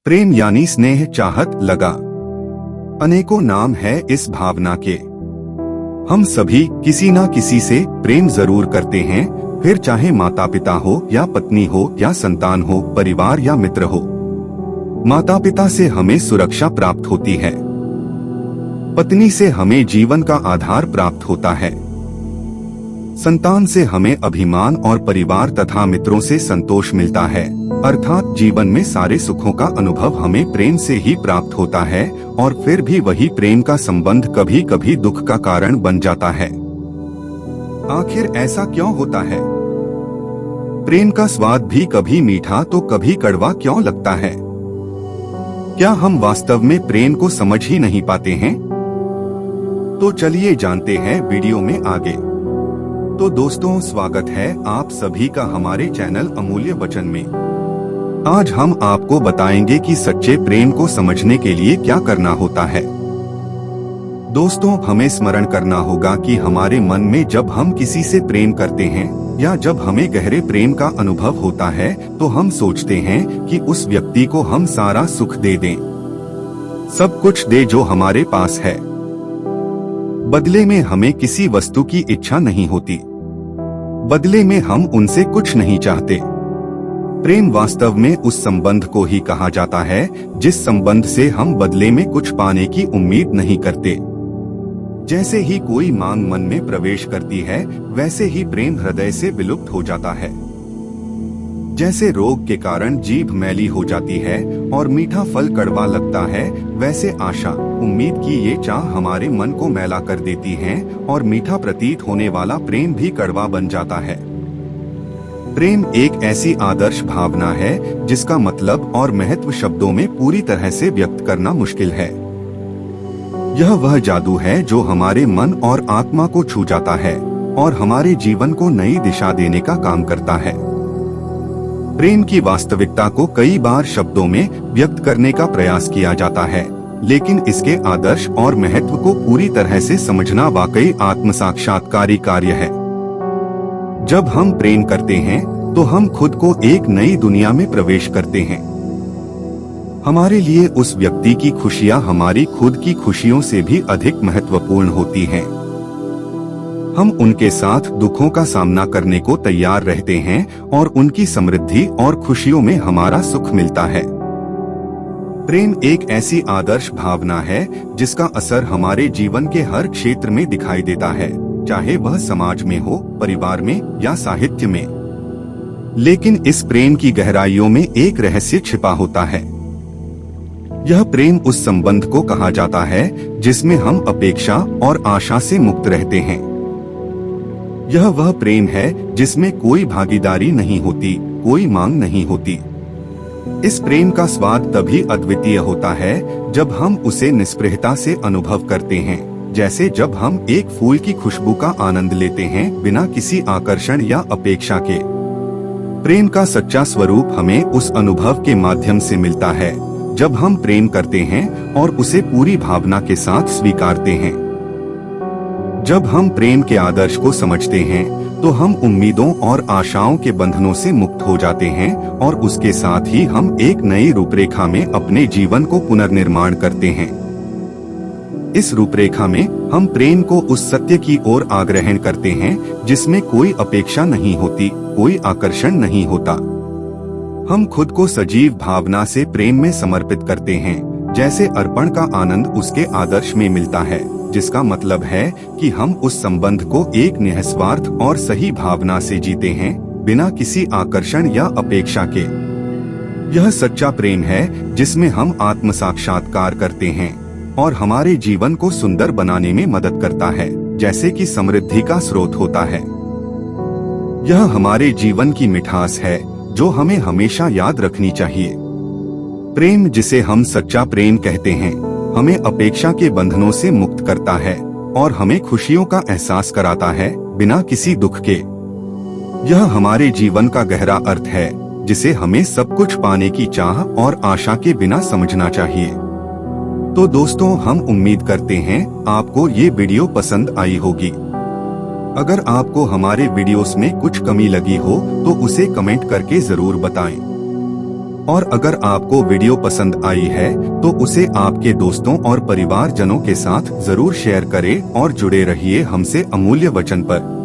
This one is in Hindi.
प्रेम यानी स्नेह, चाहत, लगा। अनेकों नाम है इस भावना के। हम सभी किसी ना किसी से प्रेम जरूर करते हैं, फिर चाहे माता पिता हो या पत्नी हो या संतान हो, परिवार या मित्र हो। माता पिता से हमें सुरक्षा प्राप्त होती है, पत्नी से हमें जीवन का आधार प्राप्त होता है, संतान से हमें अभिमान और परिवार तथा मित्रों से संतोष मिलता है। अर्थात जीवन में सारे सुखों का अनुभव हमें प्रेम से ही प्राप्त होता है, और फिर भी वही प्रेम का संबंध कभी कभी दुख का कारण बन जाता है। आखिर ऐसा क्यों होता है? प्रेम का स्वाद भी कभी मीठा तो कभी कड़वा क्यों लगता है? क्या हम वास्तव में प्रेम को समझ ही नहीं पाते हैं? तो चलिए जानते हैं वीडियो में आगे। तो दोस्तों, स्वागत है आप सभी का हमारे चैनल अमूल्य वचन में। आज हम आपको बताएंगे कि सच्चे प्रेम को समझने के लिए क्या करना होता है। दोस्तों, हमें स्मरण करना होगा कि हमारे मन में जब हम किसी से प्रेम करते हैं या जब हमें गहरे प्रेम का अनुभव होता है, तो हम सोचते हैं कि उस व्यक्ति को हम सारा सुख दे दें, सब कुछ दे जो हमारे पास है। बदले में हमें किसी वस्तु की इच्छा नहीं होती, बदले में हम उनसे कुछ नहीं चाहते। प्रेम वास्तव में उस संबंध को ही कहा जाता है जिस संबंध से हम बदले में कुछ पाने की उम्मीद नहीं करते। जैसे ही कोई मांग मन में प्रवेश करती है, वैसे ही प्रेम हृदय से विलुप्त हो जाता है। जैसे रोग के कारण जीभ मैली हो जाती है और मीठा फल कड़वा लगता है, वैसे आशा, उम्मीद की ये चाह हमारे मन को मैला कर देती हैं और मीठा प्रतीत होने वाला प्रेम भी कड़वा बन जाता है। प्रेम एक ऐसी आदर्श भावना है जिसका मतलब और महत्व शब्दों में पूरी तरह से व्यक्त करना मुश्किल है। यह वह जादू है जो हमारे मन और आत्मा को छू जाता है और हमारे जीवन को नई दिशा देने का काम करता है। प्रेम की वास्तविकता को कई बार शब्दों में व्यक्त करने का प्रयास किया जाता है, लेकिन इसके आदर्श और महत्व को पूरी तरह से समझना वाकई आत्म साक्षात्कारी कार्य है। जब हम प्रेम करते हैं तो हम खुद को एक नई दुनिया में प्रवेश करते हैं। हमारे लिए उस व्यक्ति की खुशियां हमारी खुद की खुशियों से भी अधिक महत्वपूर्ण होती हैं। हम उनके साथ दुखों का सामना करने को तैयार रहते हैं और उनकी समृद्धि और खुशियों में हमारा सुख मिलता है। प्रेम एक ऐसी आदर्श भावना है जिसका असर हमारे जीवन के हर क्षेत्र में दिखाई देता है, चाहे वह समाज में हो, परिवार में या साहित्य में। लेकिन इस प्रेम की गहराइयों में एक रहस्य छिपा होता है। यह प्रेम उस संबंध को कहा जाता है जिसमें हम अपेक्षा और आशा से मुक्त रहते हैं। यह वह प्रेम है जिसमें कोई भागीदारी नहीं होती, कोई मांग नहीं होती। इस प्रेम का स्वाद तभी अद्वितीय होता है जब हम उसे निष्प्रहता से अनुभव करते हैं, जैसे जब हम एक फूल की खुशबू का आनंद लेते हैं बिना किसी आकर्षण या अपेक्षा के। प्रेम का सच्चा स्वरूप हमें उस अनुभव के माध्यम से मिलता है जब हम प्रेम करते हैं और उसे पूरी भावना के साथ स्वीकारते हैं। जब हम प्रेम के आदर्श को समझते हैं तो हम उम्मीदों और आशाओं के बंधनों से मुक्त हो जाते हैं और उसके साथ ही हम एक नई रूपरेखा में अपने जीवन को पुनर्निर्माण करते हैं। इस रूपरेखा में हम प्रेम को उस सत्य की ओर आग्रहण करते हैं जिसमें कोई अपेक्षा नहीं होती, कोई आकर्षण नहीं होता। हम खुद को सजीव भावना से प्रेम में समर्पित करते हैं, जैसे अर्पण का आनंद उसके आदर्श में मिलता है, जिसका मतलब है कि हम उस संबंध को एक निस्वार्थ और सही भावना से जीते हैं, बिना किसी आकर्षण या अपेक्षा के। यह सच्चा प्रेम है जिसमें हम आत्म साक्षात्कार करते हैं और हमारे जीवन को सुंदर बनाने में मदद करता है, जैसे कि समृद्धि का स्रोत होता है। यह हमारे जीवन की मिठास है जो हमें हमेशा याद रखनी चाहिए। प्रेम, जिसे हम सच्चा प्रेम कहते हैं, हमें अपेक्षा के बंधनों से मुक्त करता है और हमें खुशियों का एहसास कराता है बिना किसी दुख के। यह हमारे जीवन का गहरा अर्थ है जिसे हमें सब कुछ पाने की चाह और आशा के बिना समझना चाहिए। तो दोस्तों, हम उम्मीद करते हैं आपको ये वीडियो पसंद आई होगी। अगर आपको हमारे वीडियोस में कुछ कमी लगी हो तो उसे कमेंट करके जरूर बताएं। और अगर आपको वीडियो पसंद आई है तो उसे आपके दोस्तों और परिवारजनों के साथ जरूर शेयर करें और जुड़े रहिए हमसे अमूल्य वचन पर।